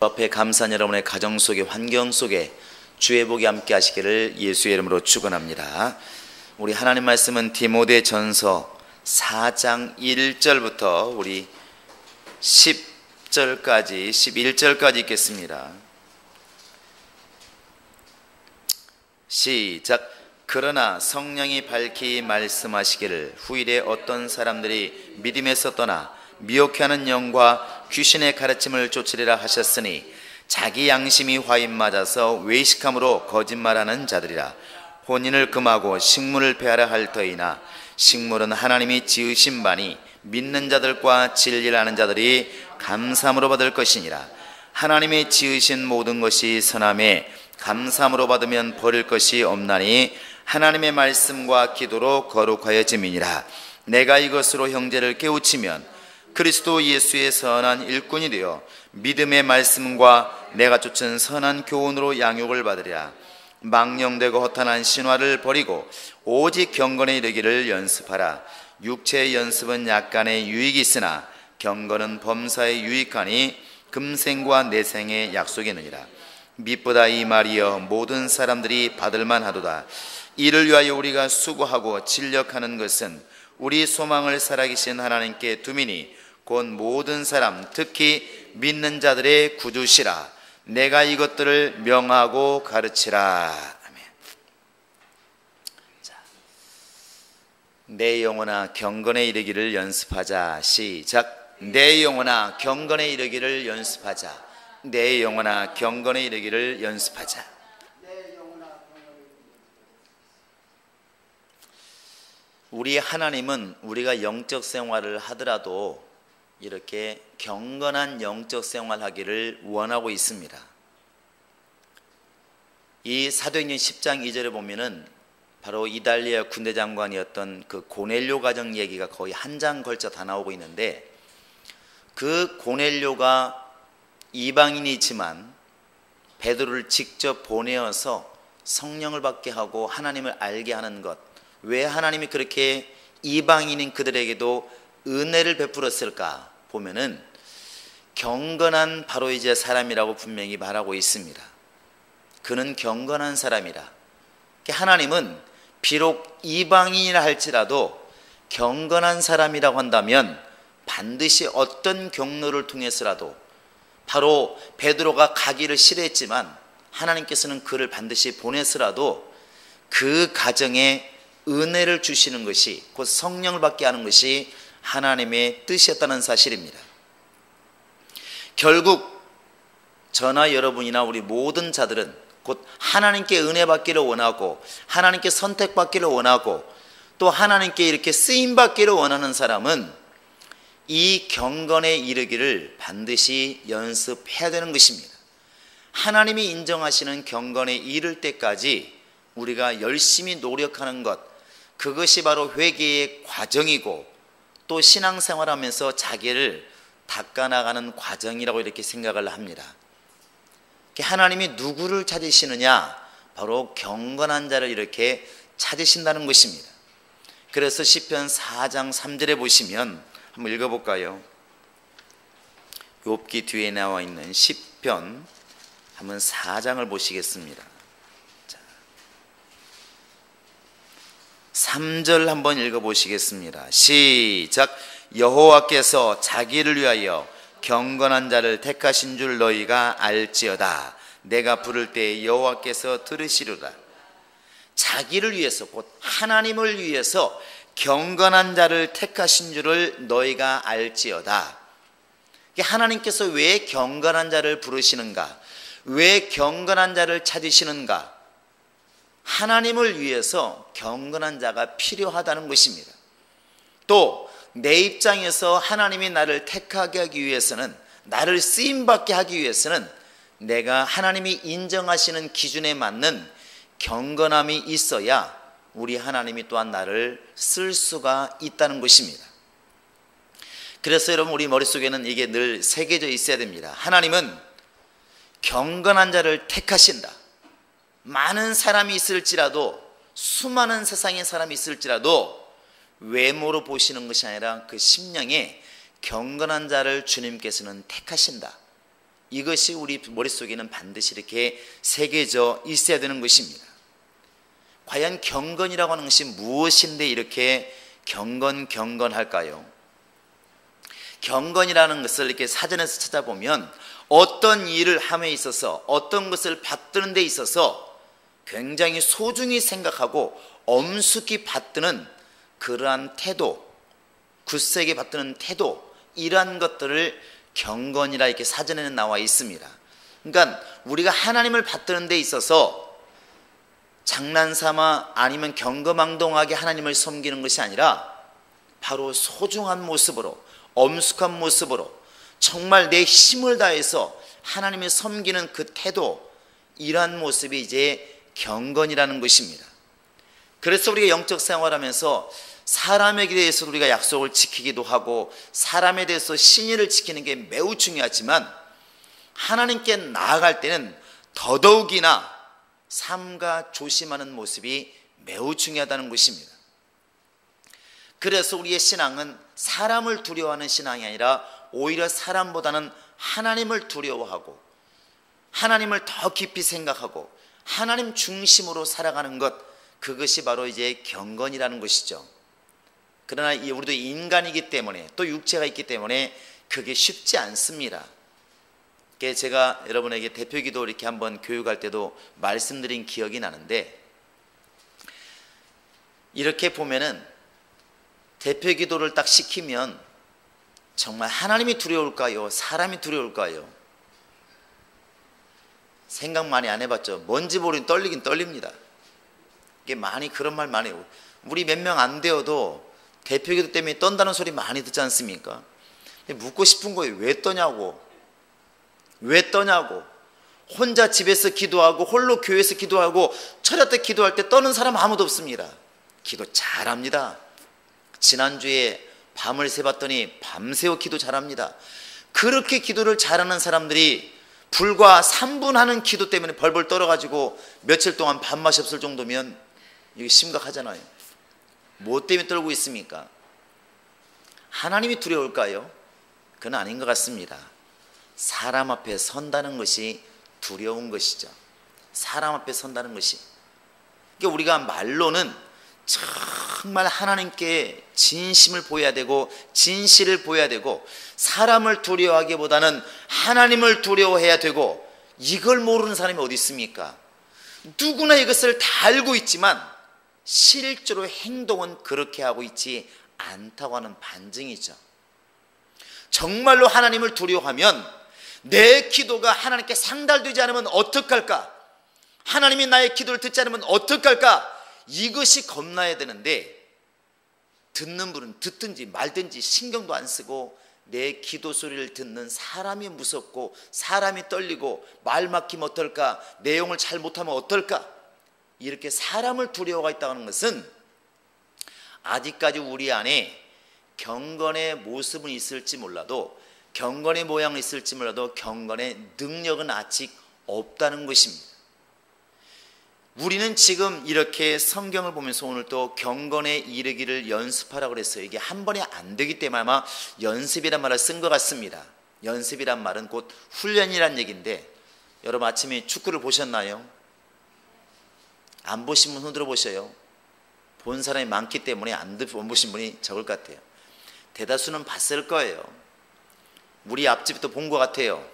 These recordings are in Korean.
앞에 감사한 여러분의 가정 속에, 환경 속에 주의 복이 함께 하시기를 예수의 이름으로 축원합니다. 우리 하나님 말씀은 디모데전서 4장 1절부터 우리 10절까지 11절까지 읽겠습니다. 시작. 그러나 성령이 밝히 말씀하시기를 후일에 어떤 사람들이 믿음에서 떠나 미혹해하는 영과 귀신의 가르침을 쫓으리라 하셨으니 자기 양심이 화인 맞아서 외식함으로 거짓말하는 자들이라. 혼인을 금하고 식물을 폐하라 할 터이나 식물은 하나님이 지으신 바니 믿는 자들과 진리를 아는 자들이 감사함으로 받을 것이니라. 하나님이 지으신 모든 것이 선함에 감사함으로 받으면 버릴 것이 없나니 하나님의 말씀과 기도로 거룩하여짐이니라. 내가 이것으로 형제를 깨우치면 그리스도 예수의 선한 일꾼이 되어 믿음의 말씀과 내가 쫓은 선한 교훈으로 양육을 받으리라. 망령되고 허탄한 신화를 버리고 오직 경건에 이르기를 연습하라. 육체의 연습은 약간의 유익이 있으나 경건은 범사에 유익하니 금생과 내생의 약속이 있느니라. mit보다 이 말이여 모든 사람들이 받을만 하도다. 이를 위하여 우리가 수고하고 진력하는 것은 우리 소망을 살아계신 하나님께 두미니 곧 모든 사람 특히 믿는 자들의 구주시라. 내가 이것들을 명하고 가르치라. 아멘. 자, 내 영혼아 경건에 이르기를 연습하자. 시작. 내 영혼아 경건에 이르기를 연습하자. 내 영혼아 경건에 이르기를 연습하자. 우리 하나님은 우리가 영적 생활을 하더라도 이렇게 경건한 영적 생활하기를 원하고 있습니다. 이 사도행전 10장 2절에 보면은 바로 이달리아 군대 장관이었던 그 고넬료 가정 얘기가 거의 한 장 걸쳐 다 나오고 있는데, 그 고넬료가 이방인이지만 베드로를 직접 보내어서 성령을 받게 하고 하나님을 알게 하는 것, 왜 하나님이 그렇게 이방인인 그들에게도 은혜를 베풀었을까 보면은 경건한 바로 이제 사람이라고 분명히 말하고 있습니다. 그는 경건한 사람이라. 하나님은 비록 이방인이라 할지라도 경건한 사람이라고 한다면 반드시 어떤 경로를 통해서라도, 바로 베드로가 가기를 싫어했지만 하나님께서는 그를 반드시 보내서라도 그 가정에 은혜를 주시는 것이, 곧 성령을 받게 하는 것이 하나님의 뜻이었다는 사실입니다. 결국 저나 여러분이나 우리 모든 자들은 곧 하나님께 은혜 받기를 원하고 하나님께 선택받기를 원하고 또 하나님께 이렇게 쓰임받기를 원하는 사람은 이 경건에 이르기를 반드시 연습해야 되는 것입니다. 하나님이 인정하시는 경건에 이를 때까지 우리가 열심히 노력하는 것, 그것이 바로 회개의 과정이고 또 신앙생활하면서 자기를 닦아나가는 과정이라고 이렇게 생각을 합니다. 하나님이 누구를 찾으시느냐? 바로 경건한 자를 이렇게 찾으신다는 것입니다. 그래서 시편 4장 3절에 보시면 한번 읽어볼까요? 욥기 뒤에 나와 있는 시편 한번 4장을 보시겠습니다. 3절 한번 읽어보시겠습니다. 시작. 여호와께서 자기를 위하여 경건한 자를 택하신 줄 너희가 알지어다. 내가 부를 때 여호와께서 들으시리라. 자기를 위해서, 곧 하나님을 위해서 경건한 자를 택하신 줄을 너희가 알지어다. 하나님께서 왜 경건한 자를 부르시는가? 왜 경건한 자를 찾으시는가? 하나님을 위해서 경건한 자가 필요하다는 것입니다. 또 내 입장에서 하나님이 나를 택하게 하기 위해서는, 나를 쓰임받게 하기 위해서는 내가 하나님이 인정하시는 기준에 맞는 경건함이 있어야 우리 하나님이 또한 나를 쓸 수가 있다는 것입니다. 그래서 여러분, 우리 머릿속에는 이게 늘 새겨져 있어야 됩니다. 하나님은 경건한 자를 택하신다. 많은 사람이 있을지라도, 수많은 세상의 사람이 있을지라도 외모로 보시는 것이 아니라 그 심령에 경건한 자를 주님께서는 택하신다. 이것이 우리 머릿속에는 반드시 이렇게 새겨져 있어야 되는 것입니다. 과연 경건이라고 하는 것이 무엇인데 이렇게 경건할까요? 경건이라는 것을 이렇게 사전에서 찾아보면 어떤 일을 함에 있어서 어떤 것을 받드는 데 있어서 굉장히 소중히 생각하고 엄숙히 받드는 그러한 태도, 굳세게 받드는 태도, 이러한 것들을 경건이라 이렇게 사전에는 나와 있습니다. 그러니까 우리가 하나님을 받드는 데 있어서 장난삼아 아니면 경거망동하게 하나님을 섬기는 것이 아니라 바로 소중한 모습으로, 엄숙한 모습으로 정말 내 힘을 다해서 하나님을 섬기는 그 태도, 이러한 모습이 이제 경건이라는 것입니다. 그래서 우리가 영적 생활하면서 사람에게 대해서 우리가 약속을 지키기도 하고 사람에 대해서 신의를 지키는 게 매우 중요하지만 하나님께 나아갈 때는 더더욱이나 삼가 조심하는 모습이 매우 중요하다는 것입니다. 그래서 우리의 신앙은 사람을 두려워하는 신앙이 아니라 오히려 사람보다는 하나님을 두려워하고 하나님을 더 깊이 생각하고 하나님 중심으로 살아가는 것, 그것이 바로 이제 경건이라는 것이죠. 그러나 우리도 인간이기 때문에 또 육체가 있기 때문에 그게 쉽지 않습니다. 제가 여러분에게 대표기도 이렇게 한번 교육할 때도 말씀드린 기억이 나는데, 이렇게 보면은 대표기도를 딱 시키면 정말 하나님이 두려울까요? 사람이 두려울까요? 생각 많이 안 해봤죠? 뭔지 모르긴 떨리긴 떨립니다. 이게 많이 그런 말 많이 해요. 우리 몇 명 안 되어도 대표기도 때문에 떤다는 소리 많이 듣지 않습니까? 묻고 싶은 거예요. 왜 떠냐고. 왜 떠냐고. 혼자 집에서 기도하고 홀로 교회에서 기도하고 철야 때 기도할 때 떠는 사람 아무도 없습니다. 기도 잘합니다. 지난주에 밤을 새봤더니 밤새워 기도 잘합니다. 그렇게 기도를 잘하는 사람들이 불과 3분 하는 기도 때문에 벌벌 떨어가지고 며칠 동안 밥맛이 없을 정도면 이게 심각하잖아요. 뭐 때문에 떨고 있습니까? 하나님이 두려울까요? 그건 아닌 것 같습니다. 사람 앞에 선다는 것이 두려운 것이죠. 사람 앞에 선다는 것이. 그러니까 우리가 말로는 정말 하나님께 진심을 보여야 되고 진실을 보여야 되고 사람을 두려워하기보다는 하나님을 두려워해야 되고, 이걸 모르는 사람이 어디 있습니까? 누구나 이것을 다 알고 있지만 실제로 행동은 그렇게 하고 있지 않다고 하는 반증이죠. 정말로 하나님을 두려워하면 내 기도가 하나님께 상달되지 않으면 어떡할까? 하나님이 나의 기도를 듣지 않으면 어떡할까? 이것이 겁나야 되는데, 듣는 분은 듣든지 말든지 신경도 안 쓰고 내 기도 소리를 듣는 사람이 무섭고 사람이 떨리고 말 막히면 어떨까? 내용을 잘 못하면 어떨까? 이렇게 사람을 두려워가 있다는 것은 아직까지 우리 안에 경건의 모습은 있을지 몰라도, 경건의 모양은 있을지 몰라도 경건의 능력은 아직 없다는 것입니다. 우리는 지금 이렇게 성경을 보면서 오늘 또 경건에 이르기를 연습하라고 그랬어요. 이게 한 번에 안 되기 때문에 아마 연습이란 말을 쓴 것 같습니다. 연습이란 말은 곧 훈련이란 얘기인데, 여러분 아침에 축구를 보셨나요? 안 보신 분 흔들어 보셔요. 본 사람이 많기 때문에 안 보신 분이 적을 것 같아요. 대다수는 봤을 거예요. 우리 앞집도 본 것 같아요.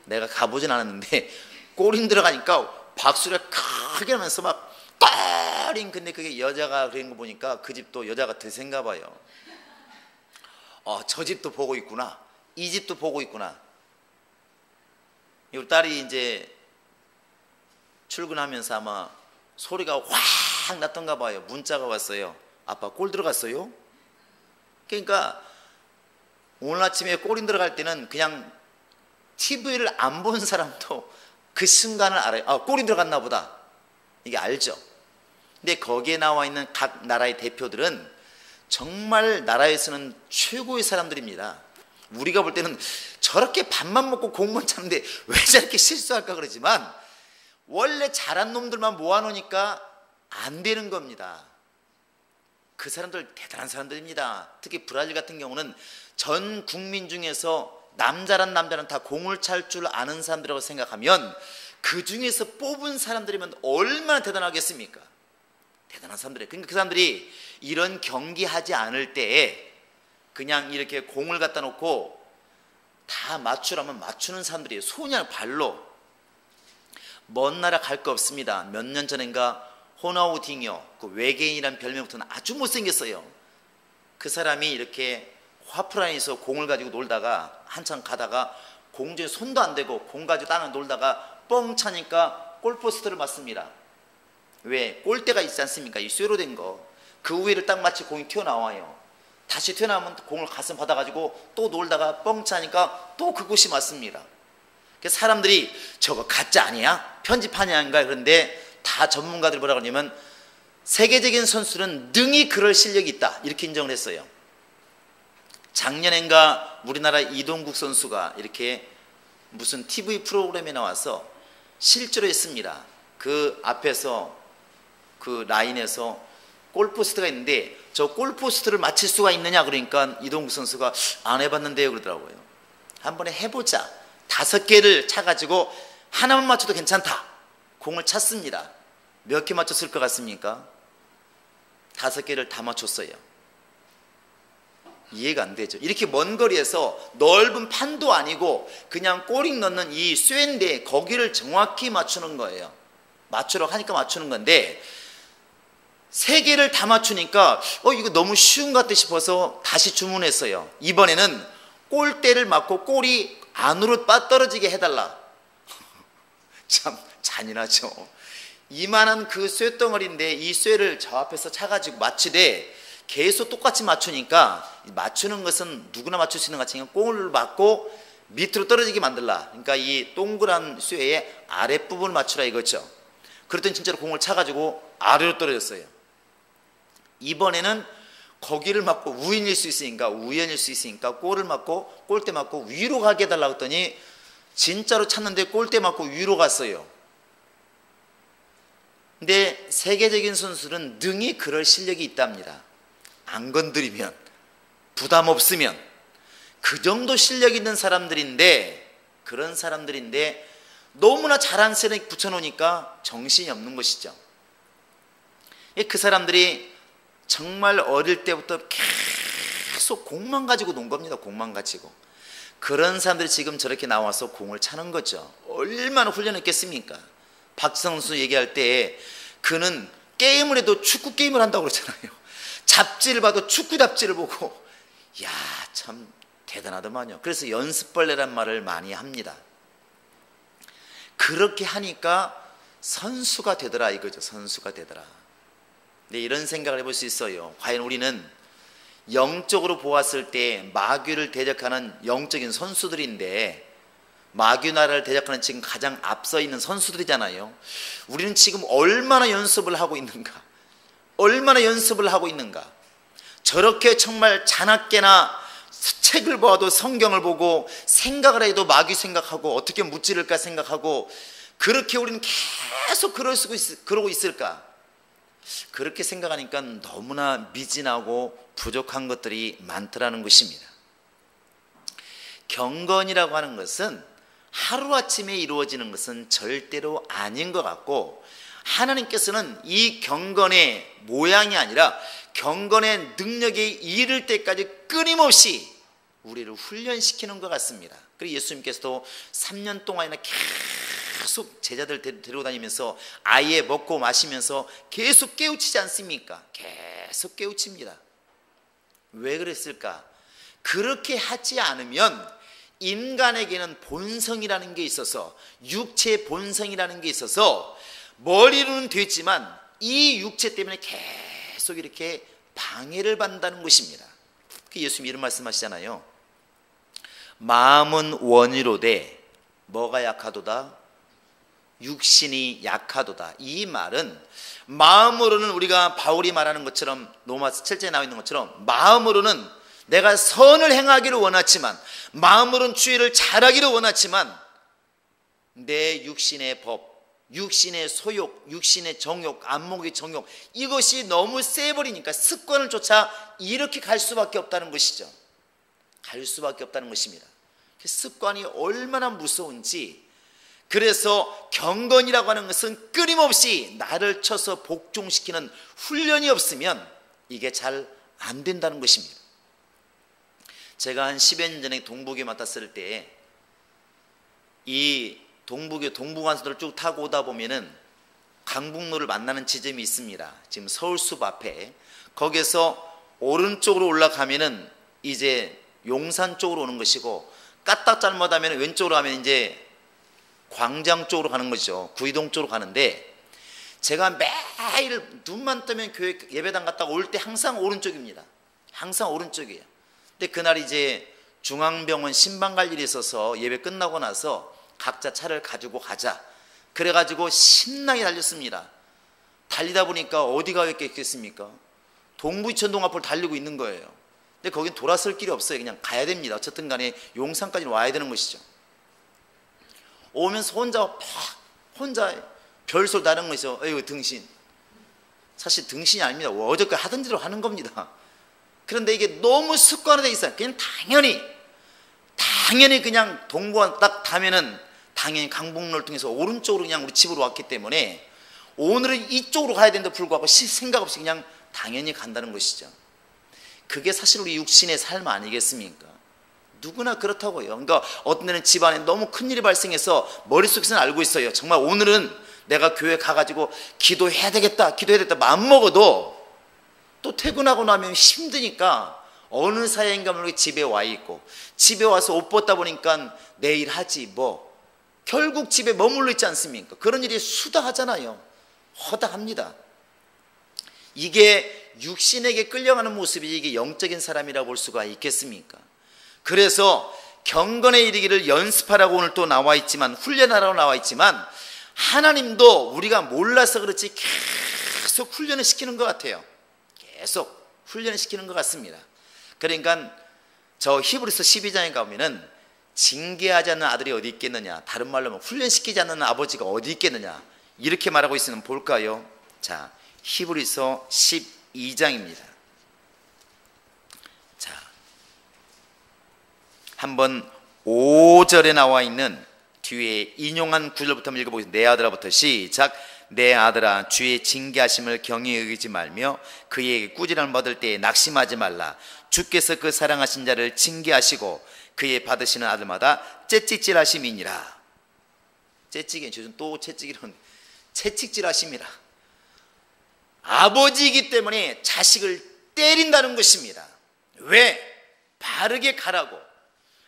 내가 가보진 않았는데 골인 들어가니까 박수를 크게 하면서 막 빠링. 근데 그게 여자가 그런 거 보니까 그 집도 여자가 대세인가 봐요. 저 집도 보고 있구나, 이 집도 보고 있구나. 우리 딸이 이제 출근하면서 아마 소리가 확 났던가 봐요. 문자가 왔어요. 아빠 골 들어갔어요? 그러니까 오늘 아침에 골인 들어갈 때는 그냥 TV를 안 본 사람도 그 순간을 알아요. 골이 들어갔나 보다. 이게 알죠. 근데 거기에 나와 있는 각 나라의 대표들은 정말 나라에서는 최고의 사람들입니다. 우리가 볼 때는 저렇게 밥만 먹고 공만 차는데 왜 저렇게 실수할까 그러지만, 원래 잘한 놈들만 모아놓으니까 안 되는 겁니다. 그 사람들 대단한 사람들입니다. 특히 브라질 같은 경우는 전 국민 중에서 남자란 남자는 다 공을 찰 줄 아는 사람들이라고 생각하면 그 중에서 뽑은 사람들이면 얼마나 대단하겠습니까? 대단한 사람들이에요. 그러니까 그 사람들이 이런 경기하지 않을 때에 그냥 이렇게 공을 갖다 놓고 다 맞추라면 맞추는 사람들이에요. 손이 아니라 발로. 먼 나라 갈 거 없습니다. 몇 년 전인가 호나우딩요, 그 외계인이란 별명부터는 아주 못생겼어요. 그 사람이 이렇게 화프라인에서 공을 가지고 놀다가 한참 가다가 공중에 손도 안 대고 공 가지고 땅을 놀다가 뻥 차니까 골포스트를 맞습니다. 왜? 골대가 있지 않습니까? 이 쇠로 된 거. 그 위를 딱 마치 공이 튀어나와요. 다시 튀어나오면 공을 가슴 받아가지고 또 놀다가 뻥 차니까 또 그곳이 맞습니다. 그래서 사람들이 저거 가짜 아니야? 편집하냐 아닌가? 그런데 다 전문가들이 뭐라 그러냐면 세계적인 선수는 능히 그럴 실력이 있다, 이렇게 인정을 했어요. 작년엔가 우리나라 이동국 선수가 이렇게 무슨 TV 프로그램에 나와서 실제로 했습니다. 그 앞에서 그 라인에서 골포스트가 있는데 저 골포스트를 맞힐 수가 있느냐 그러니까 이동국 선수가 안 해봤는데요 그러더라고요. 한번에 해보자. 5개를 차가지고 하나만 맞춰도 괜찮다. 공을 찼습니다. 몇 개 맞췄을 것 같습니까? 5개를 다 맞췄어요. 이해가 안 되죠. 이렇게 먼 거리에서 넓은 판도 아니고 그냥 꼬링 넣는 이 쇠인데 거기를 정확히 맞추는 거예요. 맞추라고 하니까 맞추는 건데 3개를 다 맞추니까 이거 너무 쉬운 것 같다 싶어서 다시 주문했어요. 이번에는 골대를 맞고 골이 안으로 빠떨어지게 해달라. 참 잔인하죠. 이만한 그 쇠덩어리인데 이 쇠를 저 앞에서 차가지고 맞추되 계속 똑같이 맞추니까 맞추는 것은 누구나 맞출 수 있는 것 같으니까 골을 맞고 밑으로 떨어지게 만들라. 그러니까 이 동그란 쇠의 아랫부분을 맞추라 이거죠. 그랬더니 진짜로 공을 차가지고 아래로 떨어졌어요. 이번에는 거기를 맞고 우연일 수 있으니까 골을 맞고 골대 맞고 위로 가게 해달라고 했더니 진짜로 찼는데 골대 맞고 위로 갔어요. 근데 세계적인 선수들은 능히 그럴 실력이 있답니다. 안 건드리면, 부담 없으면 그 정도 실력 있는 사람들인데, 그런 사람들인데 너무나 자랑스럽게 붙여놓으니까 정신이 없는 것이죠. 그 사람들이 정말 어릴 때부터 계속 공만 가지고 논 겁니다. 공만 가지고. 그런 사람들이 지금 저렇게 나와서 공을 차는 거죠. 얼마나 훈련했겠습니까? 박지성 선수 얘기할 때 그는 게임을 해도 축구 게임을 한다고 그러잖아요. 잡지를 봐도 축구 잡지를 보고, 야, 참 대단하더만요. 그래서 연습벌레란 말을 많이 합니다. 그렇게 하니까 선수가 되더라 이거죠. 선수가 되더라. 네, 이런 생각을 해볼 수 있어요. 과연 우리는 영적으로 보았을 때 마귀를 대적하는 영적인 선수들인데, 마귀 나라를 대적하는 지금 가장 앞서 있는 선수들이잖아요. 우리는 지금 얼마나 연습을 하고 있는가? 얼마나 연습을 하고 있는가? 저렇게 정말 자나깨나 책을 봐도 성경을 보고 생각을 해도 마귀 생각하고 어떻게 무찌를까 생각하고 그렇게 우리는 계속 그러고 있을까? 그렇게 생각하니까 너무나 미진하고 부족한 것들이 많더라는 것입니다. 경건이라고 하는 것은 하루아침에 이루어지는 것은 절대로 아닌 것 같고, 하나님께서는 이 경건의 모양이 아니라 경건의 능력에 이를 때까지 끊임없이 우리를 훈련시키는 것 같습니다. 그리고 예수님께서도 3년 동안이나 계속 제자들 데리고 다니면서 아예 먹고 마시면서 계속 깨우치지 않습니까? 계속 깨우칩니다. 왜 그랬을까? 그렇게 하지 않으면 인간에게는 본성이라는 게 있어서, 육체의 본성이라는 게 있어서 머리로는 됐지만 이 육체 때문에 계속 이렇게 방해를 받는다는 것입니다. 예수님이 이런 말씀하시잖아요. 마음은 원이로되 뭐가 약하도다? 육신이 약하도다. 이 말은 마음으로는 우리가 바울이 말하는 것처럼 로마서 7장에 나와 있는 것처럼 마음으로는 내가 선을 행하기를 원하지만, 마음으로는 주의를 잘하기를 원하지만 내 육신의 법, 육신의 소욕, 육신의 정욕, 안목의 정욕, 이것이 너무 세버리니까 습관을 쫓아 이렇게 갈 수밖에 없다는 것이죠. 갈 수밖에 없다는 것입니다. 습관이 얼마나 무서운지. 그래서 경건이라고 하는 것은 끊임없이 나를 쳐서 복종시키는 훈련이 없으면 이게 잘 안 된다는 것입니다. 제가 한 10여 년 전에 동부교 맡았을 때 이 동부교 동부간선도를 쭉 타고 오다 보면은 강북로를 만나는 지점이 있습니다. 지금 서울숲 앞에. 거기서 오른쪽으로 올라가면은 이제 용산 쪽으로 오는 것이고, 까딱 잘못하면 왼쪽으로 가면 이제 광장 쪽으로 가는 거죠. 구이동 쪽으로 가는데, 제가 매일 눈만 뜨면 교회 예배당 갔다가 올 때 항상 오른쪽입니다. 항상 오른쪽이에요. 근데 그날 이제 중앙병원 신방 갈 일이 있어서 예배 끝나고 나서 각자 차를 가지고 가자. 그래가지고 신나게 달렸습니다. 달리다 보니까 어디가 있겠습니까? 동부이천동 앞을 달리고 있는 거예요. 근데 거긴 돌아설 길이 없어요. 그냥 가야 됩니다. 어쨌든 간에 용산까지 와야 되는 것이죠. 오면서 혼자 별소리 나는 것이죠. 에이구 등신. 사실 등신이 아닙니다. 어저께 하던 대로 하는 겁니다. 그런데 이게 너무 습관화되어 있어요. 그냥 당연히 그냥 동부간 딱 타면은 당연히 강북로를 통해서 오른쪽으로 그냥 우리 집으로 왔기 때문에 오늘은 이쪽으로 가야 되는데 불구하고 생각 없이 그냥 당연히 간다는 것이죠. 그게 사실 우리 육신의 삶 아니겠습니까? 누구나 그렇다고요. 그러니까 어떤 데는 집안에 너무 큰일이 발생해서 머릿속에서는 알고 있어요. 정말 오늘은 내가 교회 가가지고 기도해야 되겠다 마음먹어도 또 퇴근하고 나면 힘드니까 어느 사이인가 모르게 집에 와 있고, 집에 와서 옷 벗다 보니까 내일 하지 뭐, 결국 집에 머물러 있지 않습니까? 그런 일이 수다하잖아요. 허다합니다. 이게 육신에게 끌려가는 모습이 이게 영적인 사람이라고 볼 수가 있겠습니까? 그래서 경건에 이르기를 연습하라고 오늘 또 나와 있지만, 훈련하라고 나와 있지만, 하나님도 우리가 몰라서 그렇지 계속 훈련을 시키는 것 같아요. 계속 훈련을 시키는 것 같습니다. 그러니까 저 히브리서 12장에 가면은 징계하지 않는 아들이 어디 있겠느냐, 다른 말로 하면 훈련시키지 않는 아버지가 어디 있겠느냐, 이렇게 말하고 있으면 볼까요? 자, 히브리서 12장입니다. 자, 한번 5절에 나와 있는 뒤에 인용한 구절부터 한번 읽어보겠습니다. 내 아들아부터 시작. 내 아들아, 주의 징계하심을 경히 여기지 말며 그에게 꾸지람을 받을 때에 낙심하지 말라. 주께서 그 사랑하신 자를 징계하시고 그의 받으시는 아들마다 채찍질하심이니라. 채찍이 요즘 또 채찍이라는, 채찍질하심이라. 아버지이기 때문에 자식을 때린다는 것입니다. 왜? 바르게 가라고.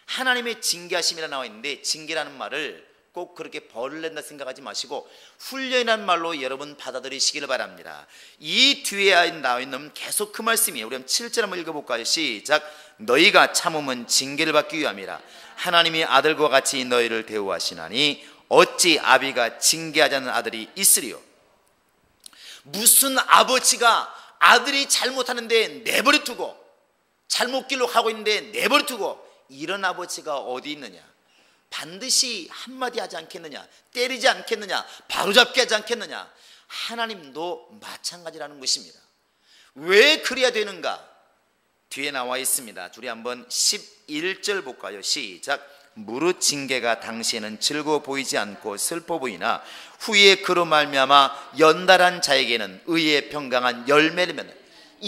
하나님의 징계하심이라 나와 있는데, 징계라는 말을 꼭 그렇게 벌을 낸다 생각하지 마시고 훈련이라는 말로 여러분 받아들이시기를 바랍니다. 이 뒤에 나와 있는 계속 그 말씀이에요. 우리 한번 7절 한번 읽어볼까요? 시작. 너희가 참음은 징계를 받기 위함이라. 하나님이 아들과 같이 너희를 대우하시나니 어찌 아비가 징계하지 않는 아들이 있으리요? 무슨 아버지가 아들이 잘못하는데 내버려 두고, 잘못 길로 가고 있는데 내버려 두고, 이런 아버지가 어디 있느냐? 반드시 한마디 하지 않겠느냐? 때리지 않겠느냐? 바로잡게 하지 않겠느냐? 하나님도 마찬가지라는 것입니다. 왜 그래야 되는가? 뒤에 나와 있습니다. 우리 한번 11절 볼까요? 시작. 무릇 징계가 당시에는 즐거워 보이지 않고 슬퍼 보이나 후에 그로 말미암아 연달한 자에게는 의의 평강한 열매를 맺는,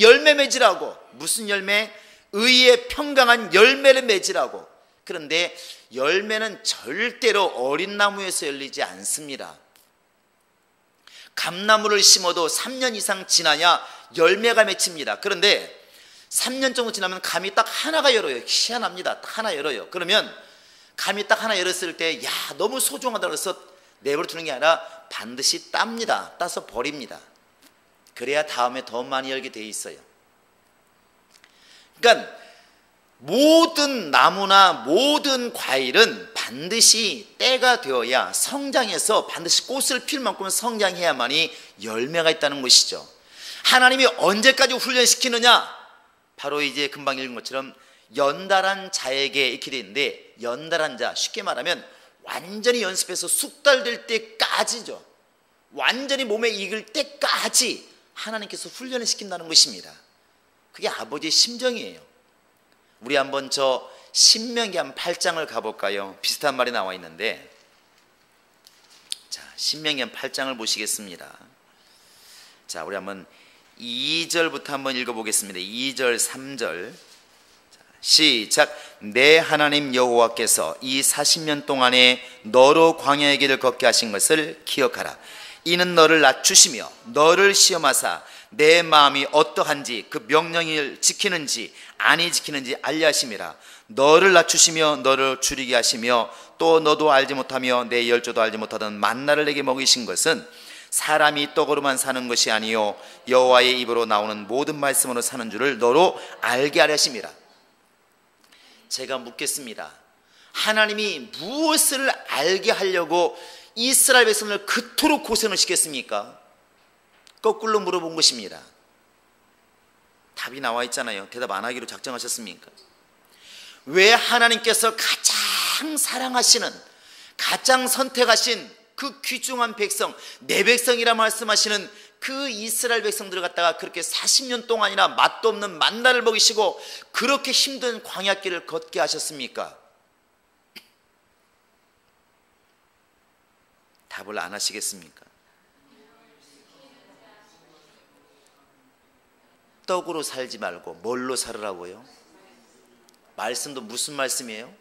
열매 맺으라고. 무슨 열매? 의의 평강한 열매를 맺으라고. 그런데 열매는 절대로 어린 나무에서 열리지 않습니다. 감나무를 심어도 3년 이상 지나야 열매가 맺힙니다. 그런데 3년 정도 지나면 감이 딱 하나가 열어요. 희한합니다. 딱 하나 열어요. 그러면 감이 딱 하나 열었을 때, 야, 너무 소중하다 그래서 내버려 두는 게 아니라 반드시 땁니다. 따서 버립니다. 그래야 다음에 더 많이 열게 돼 있어요. 그러니까 모든 나무나 모든 과일은 반드시 때가 되어야 성장해서 반드시 꽃을 필 만큼 성장해야만이 열매가 있다는 것이죠. 하나님이 언제까지 훈련시키느냐? 바로 이제 금방 읽은 것처럼 연달한 자에게 이렇게 되어 있는데, 연달한 자, 쉽게 말하면 완전히 연습해서 숙달될 때까지죠. 완전히 몸에 익을 때까지 하나님께서 훈련을 시킨다는 것입니다. 그게 아버지의 심정이에요. 우리 한번 저 신명기 한 8장을 가볼까요? 비슷한 말이 나와 있는데, 자, 신명기 한 8장을 보시겠습니다. 자, 우리 한번 2절부터 한번 읽어보겠습니다. 2절, 3절. 시작. 내 하나님 여호와께서 이 40년 동안에 너로 광야의 길을 걷게 하신 것을 기억하라. 이는 너를 낮추시며 너를 시험하사 내 마음이 어떠한지 그 명령을 지키는지 아니 지키는지 알려 하심이라. 너를 낮추시며 너를 줄이게 하시며 또 너도 알지 못하며 내 열조도 알지 못하던 만나를 내게 먹이신 것은 사람이 떡으로만 사는 것이 아니요 여호와의 입으로 나오는 모든 말씀으로 사는 줄을 너로 알게 하려 하심이라. 제가 묻겠습니다. 하나님이 무엇을 알게 하려고 이스라엘 백성을 그토록 고생을 시켰습니까? 거꾸로 물어본 것입니다. 답이 나와 있잖아요. 대답 안 하기로 작정하셨습니까? 왜 하나님께서 가장 사랑하시는, 가장 선택하신 그 귀중한 백성, 내 백성이라 말씀하시는 그 이스라엘 백성들을 갖다가 그렇게 40년 동안이나 맛도 없는 만나를 먹이시고 그렇게 힘든 광야길을 걷게 하셨습니까? 답을 안 하시겠습니까? 떡으로 살지 말고 뭘로 살으라고요? 말씀도 무슨 말씀이에요?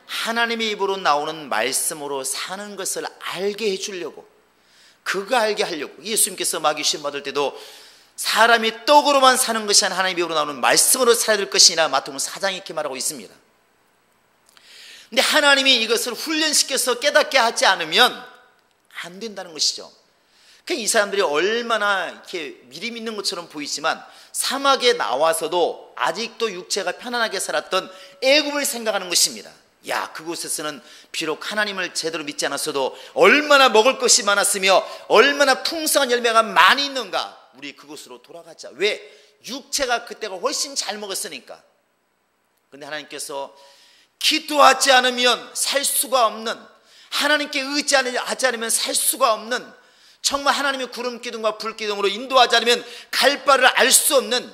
하나님의 입으로 나오는 말씀으로 사는 것을 알게 해주려고, 그거 알게 하려고. 예수님께서 마귀 시험 받을 때도 사람이 떡으로만 사는 것이 아니라 하나님의 입으로 나오는 말씀으로 살아야 될 것이니라 마태복음 4장에 이렇게 말하고 있습니다. 근데 하나님이 이것을 훈련시켜서 깨닫게 하지 않으면 안 된다는 것이죠. 이 사람들이 얼마나 이렇게 믿음 있는 것처럼 보이지만 사막에 나와서도 아직도 육체가 편안하게 살았던 애굽을 생각하는 것입니다. 야, 그곳에서는 비록 하나님을 제대로 믿지 않았어도 얼마나 먹을 것이 많았으며 얼마나 풍성한 열매가 많이 있는가. 우리 그곳으로 돌아가자. 왜? 육체가 그때가 훨씬 잘 먹었으니까. 근데 하나님께서 기도하지 않으면 살 수가 없는, 하나님께 의지하지 않으면 살 수가 없는, 정말 하나님의 구름 기둥과 불 기둥으로 인도하지 않으면 갈 바를 알 수 없는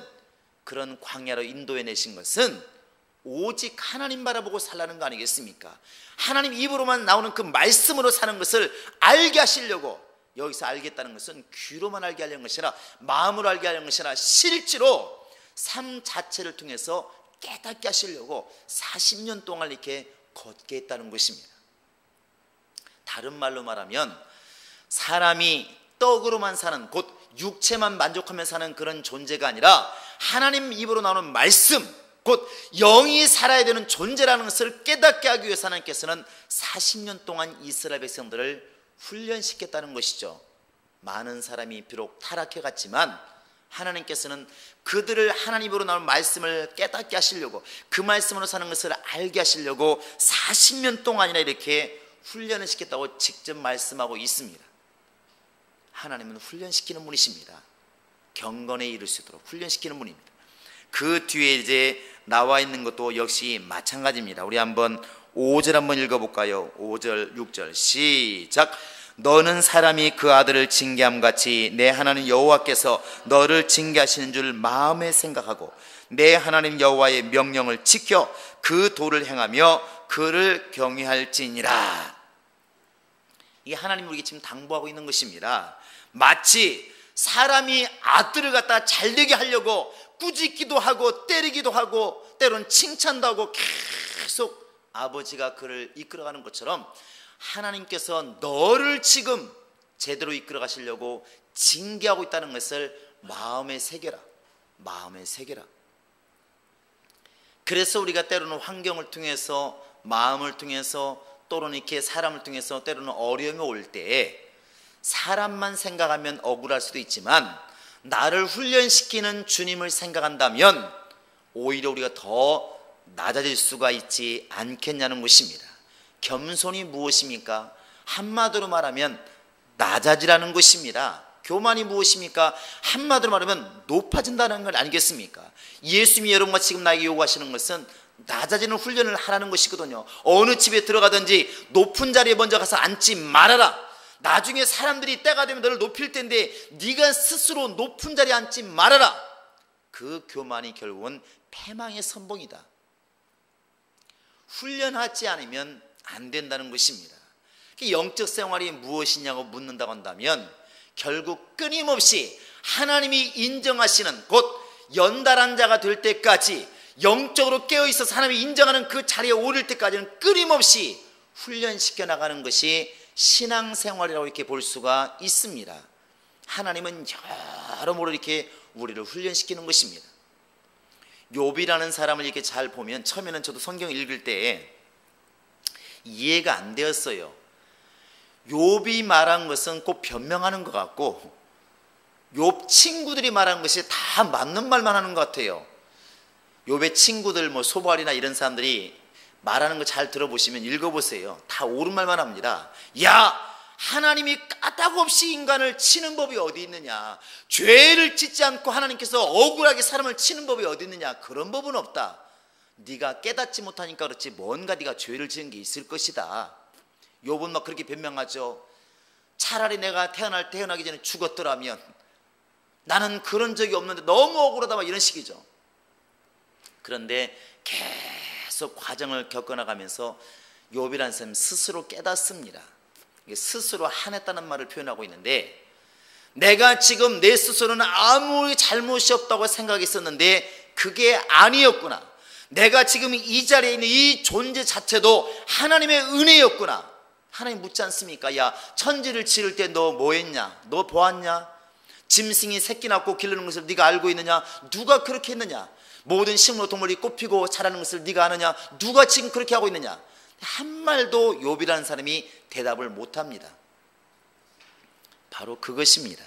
그런 광야로 인도해 내신 것은 오직 하나님 바라보고 살라는 거 아니겠습니까? 하나님 입으로만 나오는 그 말씀으로 사는 것을 알게 하시려고, 여기서 알겠다는 것은 귀로만 알게 하려는 것이 아니라 마음으로 알게 하려는 것이 아니라 실제로 삶 자체를 통해서 깨닫게 하시려고 40년 동안 이렇게 걷게 했다는 것입니다. 다른 말로 말하면 사람이 떡으로만 사는, 곧 육체만 만족하며 사는 그런 존재가 아니라 하나님 입으로 나오는 말씀, 곧 영이 살아야 되는 존재라는 것을 깨닫게 하기 위해서 하나님께서는 40년 동안 이스라엘 백성들을 훈련시켰다는 것이죠. 많은 사람이 비록 타락해 갔지만 하나님께서는 그들을 하나님으로 나오는 말씀을 깨닫게 하시려고, 그 말씀으로 사는 것을 알게 하시려고 40년 동안이나 이렇게 훈련을 시켰다고 직접 말씀하고 있습니다. 하나님은 훈련시키는 분이십니다. 경건에 이를 수 있도록 훈련시키는 분입니다. 그 뒤에 이제 나와 있는 것도 역시 마찬가지입니다. 우리 한번 5절 한번 읽어볼까요? 5절 6절 시작. 너는 사람이 그 아들을 징계함 같이 내 하나님 여호와께서 너를 징계하시는 줄 마음에 생각하고 내 하나님 여호와의 명령을 지켜 그 도를 행하며 그를 경외할지니라. 이게 하나님이 우리에게 지금 당부하고 있는 것입니다. 마치 사람이 아들을 갖다 잘되게 하려고 꾸짖기도 하고 때리기도 하고 때로는 칭찬도 하고 계속 아버지가 그를 이끌어가는 것처럼 하나님께서 너를 지금 제대로 이끌어 가시려고 징계하고 있다는 것을 마음에 새겨라. 마음에 새겨라. 그래서 우리가 때로는 환경을 통해서, 마음을 통해서, 또는 이렇게 사람을 통해서 때로는 어려움이 올 때에 사람만 생각하면 억울할 수도 있지만 나를 훈련시키는 주님을 생각한다면 오히려 우리가 더 낮아질 수가 있지 않겠냐는 것입니다. 겸손이 무엇입니까? 한마디로 말하면 낮아지라는 것입니다. 교만이 무엇입니까? 한마디로 말하면 높아진다는 걸 아니겠습니까? 예수님이 여러분과 지금 나에게 요구하시는 것은 낮아지는 훈련을 하라는 것이거든요. 어느 집에 들어가든지 높은 자리에 먼저 가서 앉지 말아라. 나중에 사람들이 때가 되면 너를 높일 텐데 네가 스스로 높은 자리에 앉지 말아라. 그 교만이 결국은 패망의 선봉이다. 훈련하지 않으면 안 된다는 것입니다. 영적 생활이 무엇이냐고 묻는다고 한다면 결국 끊임없이 하나님이 인정하시는, 곧 연달한 자가 될 때까지, 영적으로 깨어있어서 하나님이 인정하는 그 자리에 오를 때까지는 끊임없이 훈련시켜 나가는 것이 신앙생활이라고 이렇게 볼 수가 있습니다. 하나님은 여러모로 이렇게 우리를 훈련시키는 것입니다. 욥이라는 사람을 이렇게 잘 보면, 처음에는 저도 성경 읽을 때 이해가 안 되었어요. 욥이 말한 것은 꼭 변명하는 것 같고 욥 친구들이 말한 것이 다 맞는 말만 하는 것 같아요. 욥의 친구들, 소발이나 이런 사람들이 말하는 거 잘 들어보시면, 읽어보세요. 다 옳은 말만 합니다. 야, 하나님이 까닭없이 인간을 치는 법이 어디 있느냐, 죄를 짓지 않고 하나님께서 억울하게 사람을 치는 법이 어디 있느냐, 그런 법은 없다. 네가 깨닫지 못하니까 그렇지 뭔가 네가 죄를 지은 게 있을 것이다. 욥은 막 그렇게 변명하죠. 차라리 내가 태어나기 전에 죽었더라면, 나는 그런 적이 없는데 너무 억울하다, 막 이런 식이죠. 그런데 계속 과정을 겪어나가면서 욥이라는 사람은 스스로 깨닫습니다. 스스로 화냈다는 말을 표현하고 있는데, 내가 지금 내 스스로는 아무 잘못이 없다고 생각했었는데 그게 아니었구나. 내가 지금 이 자리에 있는 이 존재 자체도 하나님의 은혜였구나. 하나님 묻지 않습니까? 야, 천지를 지을 때 너 뭐 했냐? 너 보았냐? 짐승이 새끼 낳고 기르는 것을 네가 알고 있느냐? 누가 그렇게 했느냐? 모든 식물 동물이 꽃피고 자라는 것을 네가 아느냐? 누가 지금 그렇게 하고 있느냐? 한 말도 욥이라는 사람이 대답을 못합니다. 바로 그것입니다.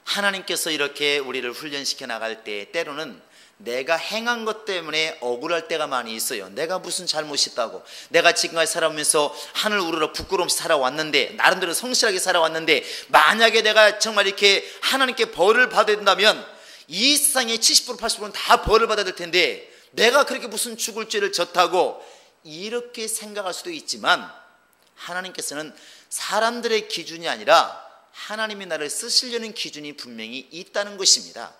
하나님께서 이렇게 우리를 훈련시켜 나갈 때 때로는 내가 행한 것 때문에 억울할 때가 많이 있어요. 내가 무슨 잘못이 있다고, 내가 지금까지 살아오면서 하늘 우러러 부끄러움 없이 살아왔는데, 나름대로 성실하게 살아왔는데, 만약에 내가 정말 이렇게 하나님께 벌을 받아야 된다면 이 세상의 70% 80%는 다 벌을 받아야 될 텐데 내가 그렇게 무슨 죽을 죄를 졌다고, 이렇게 생각할 수도 있지만 하나님께서는 사람들의 기준이 아니라 하나님이 나를 쓰시려는 기준이 분명히 있다는 것입니다.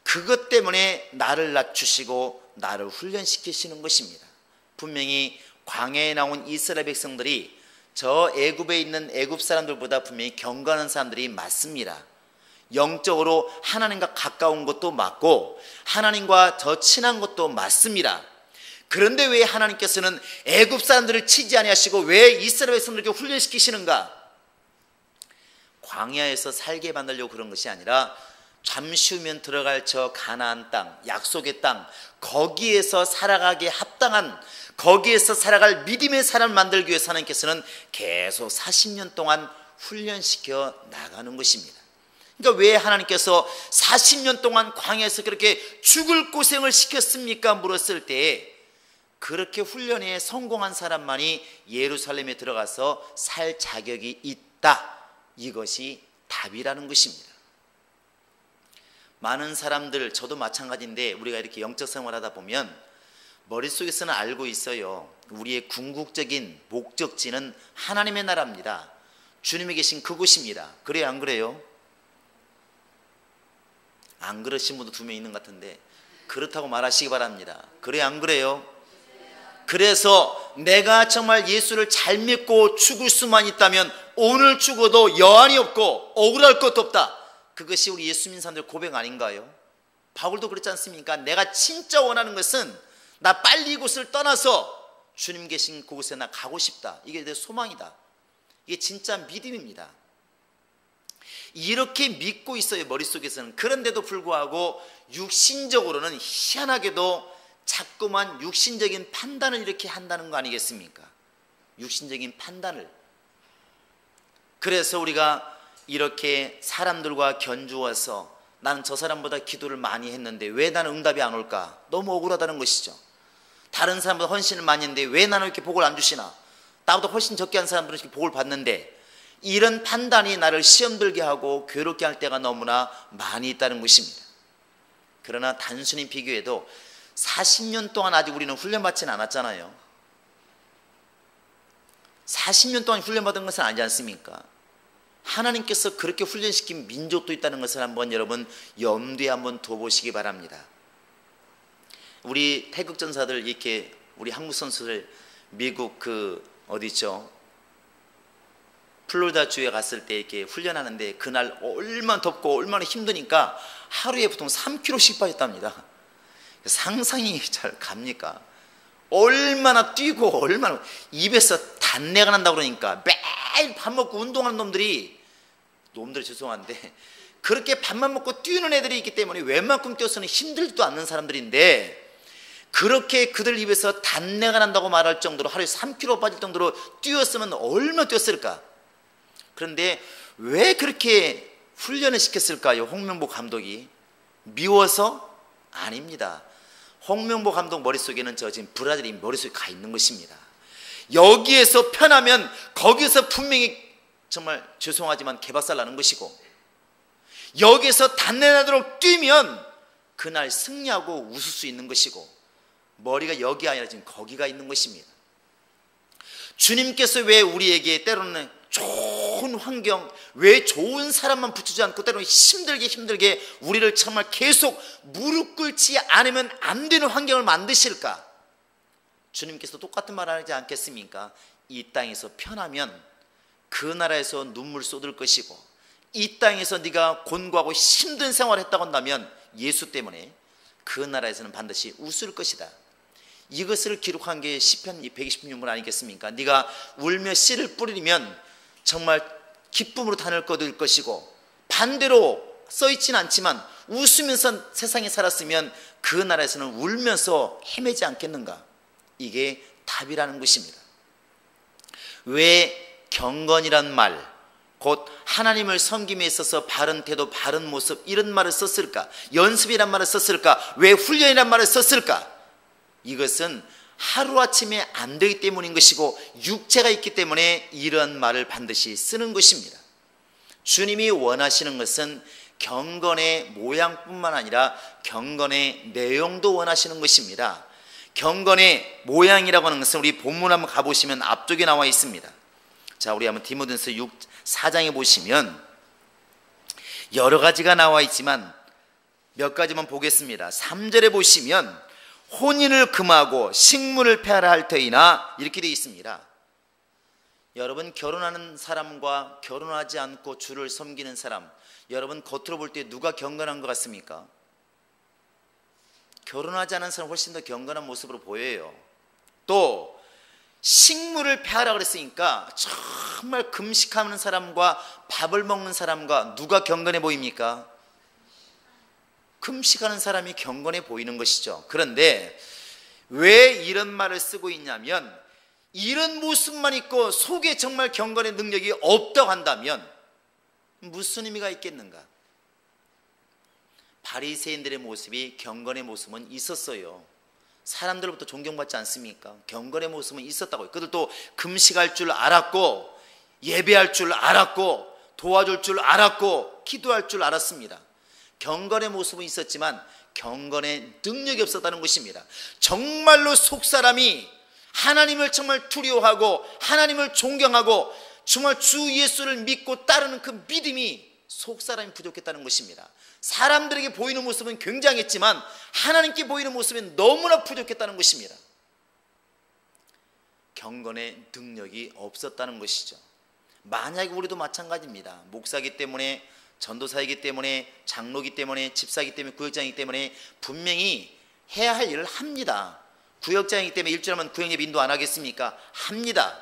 그것 때문에 나를 낮추시고 나를 훈련시키시는 것입니다. 분명히 광야에 나온 이스라엘 백성들이 저 애굽에 있는 애굽 사람들보다 분명히 경건한 사람들이 맞습니다. 영적으로 하나님과 가까운 것도 맞고 하나님과 더 친한 것도 맞습니다. 그런데 왜 하나님께서는 애굽 사람들을 치지 아니하시고 왜 이스라엘 백성들에게 훈련시키시는가? 광야에서 살게 만들려고 그런 것이 아니라 잠시 후면 들어갈 저 가나안 땅, 약속의 땅, 거기에서 살아가기에 합당한, 거기에서 살아갈 믿음의 사람을 만들기 위해서 하나님께서는 계속 40년 동안 훈련시켜 나가는 것입니다. 그러니까 왜 하나님께서 40년 동안 광야에서 그렇게 죽을 고생을 시켰습니까? 물었을 때 그렇게 훈련에 성공한 사람만이 예루살렘에 들어가서 살 자격이 있다, 이것이 답이라는 것입니다. 많은 사람들, 저도 마찬가지인데, 우리가 이렇게 영적 생활을 하다 보면 머릿속에서는 알고 있어요. 우리의 궁극적인 목적지는 하나님의 나라입니다. 주님이 계신 그곳입니다. 그래요, 안 그래요? 안 그러신 분도 2명 있는 것 같은데 그렇다고 말하시기 바랍니다. 그래요, 안 그래요? 그래서 내가 정말 예수를 잘 믿고 죽을 수만 있다면 오늘 죽어도 여한이 없고 억울할 것도 없다. 그것이 우리 예수 믿는 사람들 고백 아닌가요? 바울도 그렇지 않습니까? 내가 진짜 원하는 것은 나 빨리 이곳을 떠나서 주님 계신 그곳에 나 가고 싶다. 이게 내 소망이다. 이게 진짜 믿음입니다. 이렇게 믿고 있어요, 머릿속에서는. 그런데도 불구하고 육신적으로는 희한하게도 자꾸만 육신적인 판단을 이렇게 한다는 거 아니겠습니까? 육신적인 판단을. 그래서 우리가 이렇게 사람들과 견주어서 나는 저 사람보다 기도를 많이 했는데 왜 나는 응답이 안 올까? 너무 억울하다는 것이죠. 다른 사람보다 헌신을 많이 했는데 왜 나는 이렇게 복을 안 주시나? 나보다 훨씬 적게 한 사람들은 이렇게 복을 받는데, 이런 판단이 나를 시험 들게 하고 괴롭게 할 때가 너무나 많이 있다는 것입니다. 그러나 단순히 비교해도 40년 동안 아직 우리는 훈련받지는 않았잖아요. 40년 동안 훈련받은 것은 아니지 않습니까? 하나님께서 그렇게 훈련시킨 민족도 있다는 것을 한번 여러분 염두에 한번 둬보시기 바랍니다. 우리 태극전사들 이렇게 우리 한국 선수들 미국 어디죠? 플로리다 주에 갔을 때 이렇게 훈련하는데 그날 얼마나 덥고 얼마나 힘드니까 하루에 보통 3kg씩 빠졌답니다. 상상이 잘 갑니까? 얼마나 뛰고 얼마나 입에서 단내가 난다고 그러니까 매일 밥 먹고 운동하는 놈들이 죄송한데 그렇게 밥만 먹고 뛰는 애들이 있기 때문에 웬만큼 뛰어서는 힘들지도 않는 사람들인데 그렇게 그들 입에서 단내가 난다고 말할 정도로 하루에 3kg 빠질 정도로 뛰었으면 얼마나 뛰었을까? 그런데 왜 그렇게 훈련을 시켰을까요? 홍명보 감독이 미워서? 아닙니다. 홍명보 감독 머릿속에는 지금 브라질이 머릿속에 가 있는 것입니다. 여기에서 편하면 거기서 분명히 정말 죄송하지만 개박살 나는 것이고 여기에서 단내나도록 뛰면 그날 승리하고 웃을 수 있는 것이고 머리가 여기 아니라 지금 거기가 있는 것입니다. 주님께서 왜 우리에게 때로는 좋은 환경, 왜 좋은 사람만 붙이지 않고 때로는 힘들게 우리를 정말 계속 무릎 꿇지 않으면 안 되는 환경을 만드실까? 주님께서 똑같은 말을 하지 않겠습니까? 이 땅에서 편하면 그 나라에서 눈물 쏟을 것이고 이 땅에서 네가 곤고하고 힘든 생활을 했다고 한다면 예수 때문에 그 나라에서는 반드시 웃을 것이다. 이것을 기록한 게 시편 126편 아니겠습니까? 네가 울며 씨를 뿌리면 정말 기쁨으로 단을 거둘 것이고 반대로 써있지는 않지만 웃으면서 세상에 살았으면 그 나라에서는 울면서 헤매지 않겠는가? 이게 답이라는 것입니다. 왜 경건이란 말, 곧 하나님을 섬김에 있어서 바른 태도, 바른 모습 이런 말을 썼을까? 연습이란 말을 썼을까? 왜 훈련이란 말을 썼을까? 이것은 하루아침에 안 되기 때문인 것이고 육체가 있기 때문에 이런 말을 반드시 쓰는 것입니다. 주님이 원하시는 것은 경건의 모양뿐만 아니라 경건의 내용도 원하시는 것입니다. 경건의 모양이라고 하는 것은 우리 본문 한번 가보시면 앞쪽에 나와 있습니다. 자, 우리 한번 디모데전서 4장에 보시면 여러 가지가 나와 있지만 몇 가지만 보겠습니다. 3절에 보시면 혼인을 금하고 식물을 폐하라 할 터이나 이렇게 되어 있습니다. 여러분, 결혼하는 사람과 결혼하지 않고 주를 섬기는 사람, 여러분 겉으로 볼 때 누가 경건한 것 같습니까? 결혼하지 않은 사람 훨씬 더 경건한 모습으로 보여요. 또 식물을 폐하라 그랬으니까 정말 금식하는 사람과 밥을 먹는 사람과 누가 경건해 보입니까? 금식하는 사람이 경건해 보이는 것이죠. 그런데 왜 이런 말을 쓰고 있냐면 이런 모습만 있고 속에 정말 경건의 능력이 없다고 한다면 무슨 의미가 있겠는가? 바리새인들의 모습이 경건의 모습은 있었어요. 사람들로부터 존경받지 않습니까? 경건의 모습은 있었다고요. 그들도 금식할 줄 알았고 예배할 줄 알았고 도와줄 줄 알았고 기도할 줄 알았습니다. 경건의 모습은 있었지만 경건의 능력이 없었다는 것입니다. 정말로 속사람이 하나님을 정말 두려워하고 하나님을 존경하고 정말 주 예수를 믿고 따르는 그 믿음이 속사람이 부족했다는 것입니다. 사람들에게 보이는 모습은 굉장했지만 하나님께 보이는 모습은 너무나 부족했다는 것입니다. 경건의 능력이 없었다는 것이죠. 만약에 우리도 마찬가지입니다. 목사이기 때문에, 전도사이기 때문에, 장로이기 때문에, 집사이기 때문에, 구역장이기 때문에 분명히 해야 할 일을 합니다. 구역장이기 때문에 일주일하면 구역예배 인도 안 하겠습니까? 합니다.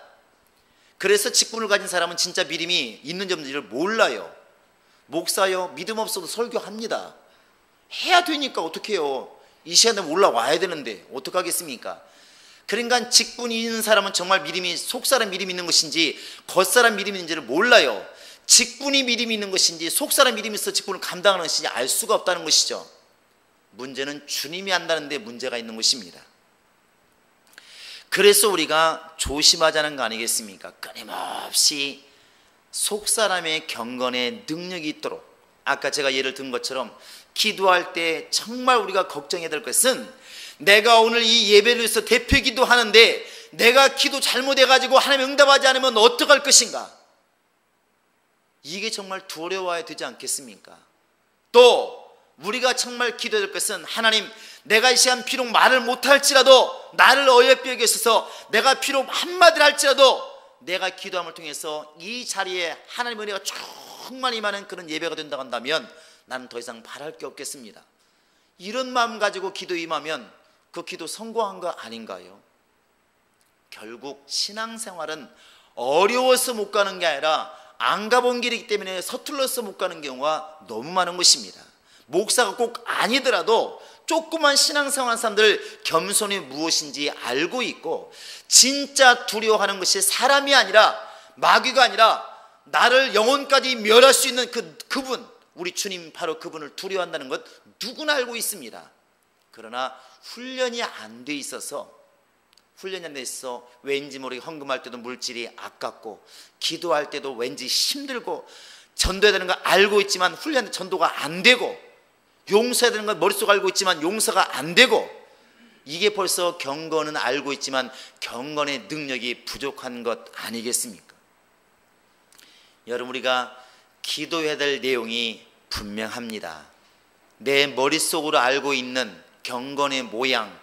그래서 직분을 가진 사람은 진짜 믿음이 있는지 없는지를 몰라요. 목사요, 믿음 없어도 설교합니다. 해야 되니까 어떻게 해요? 이 시간에 올라와야 되는데 어떡하겠습니까? 그러니까 직분이 있는 사람은 정말 믿음이 속사람 믿음이 있는 것인지 겉사람 믿음이 있는지를 몰라요. 직분이 믿음이 있는 것인지 속사람 믿음이 있어 직분을 감당하는 것인지 알 수가 없다는 것이죠. 문제는 주님이 안다는 데 문제가 있는 것입니다. 그래서 우리가 조심하자는 거 아니겠습니까? 끊임없이 속사람의 경건의 능력이 있도록, 아까 제가 예를 든 것처럼 기도할 때 정말 우리가 걱정해야 될 것은 내가 오늘 이 예배를 위해서 대표 기도하는데 내가 기도 잘못해가지고 하나님 응답하지 않으면 어떡할 것인가? 이게 정말 두려워야 되지 않겠습니까? 또 우리가 정말 기도해야 될 것은 하나님, 내가 이 시간 비록 말을 못할지라도 나를 어여삐 여기셔서 내가 비록 한마디를 할지라도 내가 기도함을 통해서 이 자리에 하나님의 은혜가 충만히 임하는 그런 예배가 된다고 한다면 나는 더 이상 바랄 게 없겠습니다. 이런 마음 가지고 기도 임하면 그 기도 성공한 거 아닌가요? 결국 신앙생활은 어려워서 못 가는 게 아니라 안 가본 길이기 때문에 서툴러서 못 가는 경우가 너무 많은 것입니다. 목사가 꼭 아니더라도 조그만 신앙생활 사람들 겸손이 무엇인지 알고 있고, 진짜 두려워하는 것이 사람이 아니라 마귀가 아니라 나를 영혼까지 멸할 수 있는 그분, 우리 주님 바로 그분을 두려워한다는 것 누구나 알고 있습니다. 그러나 훈련이 안 돼 있어서 왠지 모르게 헌금할 때도 물질이 아깝고 기도할 때도 왠지 힘들고 전도해야 되는 거 알고 있지만 훈련 전도가 안 되고 용서해야 되는 건 머릿속에 알고 있지만 용서가 안 되고, 이게 벌써 경건은 알고 있지만 경건의 능력이 부족한 것 아니겠습니까? 여러분, 우리가 기도해야 될 내용이 분명합니다. 내 머릿속으로 알고 있는 경건의 모양,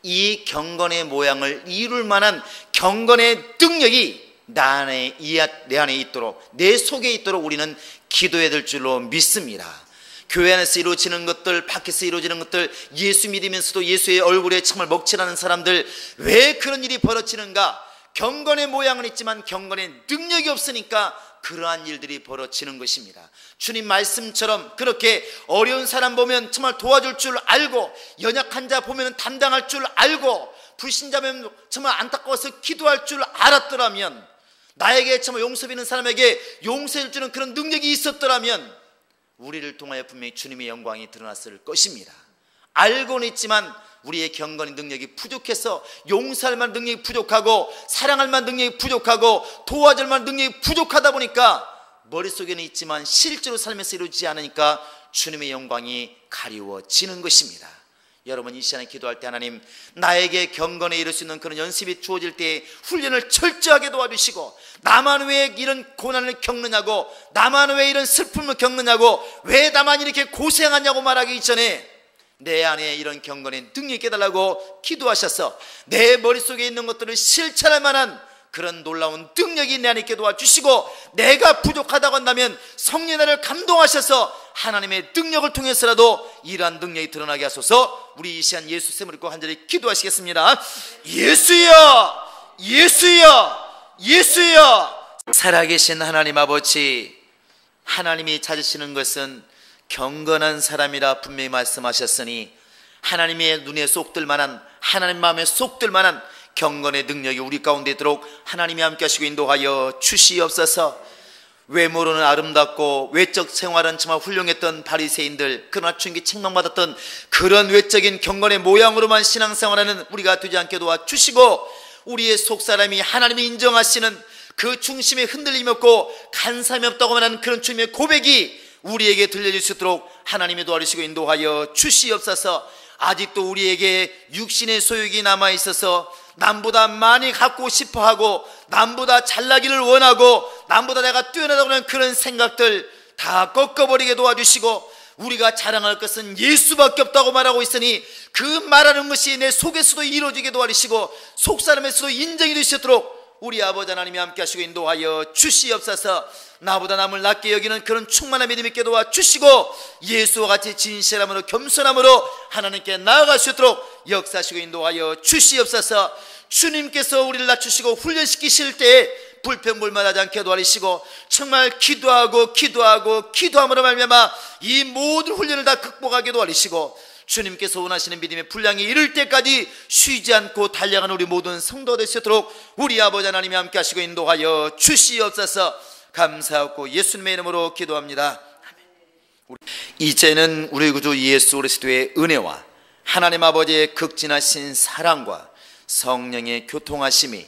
이 경건의 모양을 이룰 만한 경건의 능력이 내 안에 있도록, 내 속에 있도록 우리는 기도해야 될 줄로 믿습니다. 교회 안에서 이루어지는 것들, 밖에서 이루어지는 것들, 예수 믿으면서도 예수의 얼굴에 정말 먹칠하는 사람들, 왜 그런 일이 벌어지는가? 경건의 모양은 있지만 경건의 능력이 없으니까 그러한 일들이 벌어지는 것입니다. 주님 말씀처럼 그렇게 어려운 사람 보면 정말 도와줄 줄 알고, 연약한 자 보면 담당할 줄 알고, 불신자면 정말 안타까워서 기도할 줄 알았더라면, 나에게 정말 용서비는 사람에게 용서해 주는 그런 능력이 있었더라면 우리를 통하여 분명히 주님의 영광이 드러났을 것입니다. 알고는 있지만 우리의 경건의 능력이 부족해서, 용서할 만한 능력이 부족하고, 사랑할 만한 능력이 부족하고, 도와줄 만한 능력이 부족하다 보니까 머릿속에는 있지만 실제로 삶에서 이루어지지 않으니까 주님의 영광이 가리워지는 것입니다. 여러분, 이 시간에 기도할 때 하나님, 나에게 경건에 이룰 수 있는 그런 연습이 주어질 때 훈련을 철저하게 도와주시고, 나만 왜 이런 고난을 겪느냐고, 나만 왜 이런 슬픔을 겪느냐고, 왜 나만 이렇게 고생하냐고 말하기 이전에 내 안에 이런 경건의 능력이 깨달라고 기도하셔서 내 머릿속에 있는 것들을 실천할 만한 그런 놀라운 능력이 내 안에 있게 도와주시고, 내가 부족하다고 한다면 성령의 나를 감동하셔서 하나님의 능력을 통해서라도 이러한 능력이 드러나게 하소서. 우리 이 시간 예수 쌤을 읽고 한절히 기도하시겠습니다. 예수여, 예수여, 예수여. 살아계신 하나님 아버지, 하나님이 찾으시는 것은 경건한 사람이라 분명히 말씀하셨으니 하나님의 눈에 쏙들 만한, 하나님 마음에 쏙들 만한 경건의 능력이 우리 가운데 있도록 하나님이 함께 하시고 인도하여 주시옵소서. 외모로는 아름답고 외적 생활은 정말 훌륭했던 바리새인들, 그러나 주님께 책망받았던 그런 외적인 경건의 모양으로만 신앙생활하는 우리가 되지 않게 도와주시고, 우리의 속사람이 하나님이 인정하시는 그 중심에 흔들림이 없고 간삼이 없다고 말하는 그런 주님의 고백이 우리에게 들려질 수 있도록 하나님이 도와주시고 인도하여 주시옵소서. 아직도 우리에게 육신의 소욕이 남아있어서 남보다 많이 갖고 싶어하고, 남보다 잘나기를 원하고, 남보다 내가 뛰어나다고 하는 그런 생각들 다 꺾어버리게 도와주시고, 우리가 자랑할 것은 예수밖에 없다고 말하고 있으니 그 말하는 것이 내 속에서도 이루어지게 도와주시고 속사람에서도 인정이 될 수 있도록 우리 아버지 하나님이 함께 하시고 인도하여 주시옵소서. 나보다 남을 낮게 여기는 그런 충만한 믿음 있게 도와주시고, 예수와 같이 진실함으로 겸손함으로 하나님께 나아갈 수 있도록 역사하시고 인도하여 주시옵소서. 주님께서 우리를 낮추시고 훈련시키실 때에 불평불만하지 않게 도와주시고, 정말 기도함으로 말미암아 이 모든 훈련을 다 극복하게 도와주시고, 주님께서 원하시는 믿음의 분량이 이를 때까지 쉬지 않고 달려가는 우리 모든 성도가 될 수 있도록 우리 아버지 하나님이 함께 하시고 인도하여 주시옵소서. 감사하고 예수님의 이름으로 기도합니다. 아멘. 이제는 우리 구주 예수 그리스도의 은혜와 하나님 아버지의 극진하신 사랑과 성령의 교통하심이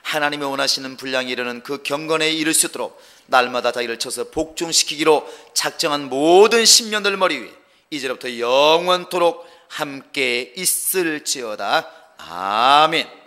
하나님이 원하시는 분량이 이르는 그 경건에 이를 수 있도록 날마다 자기를 쳐서 복종시키기로 작정한 모든 심령들 머리 위에 이제부터 영원토록 함께 있을지어다. 아멘.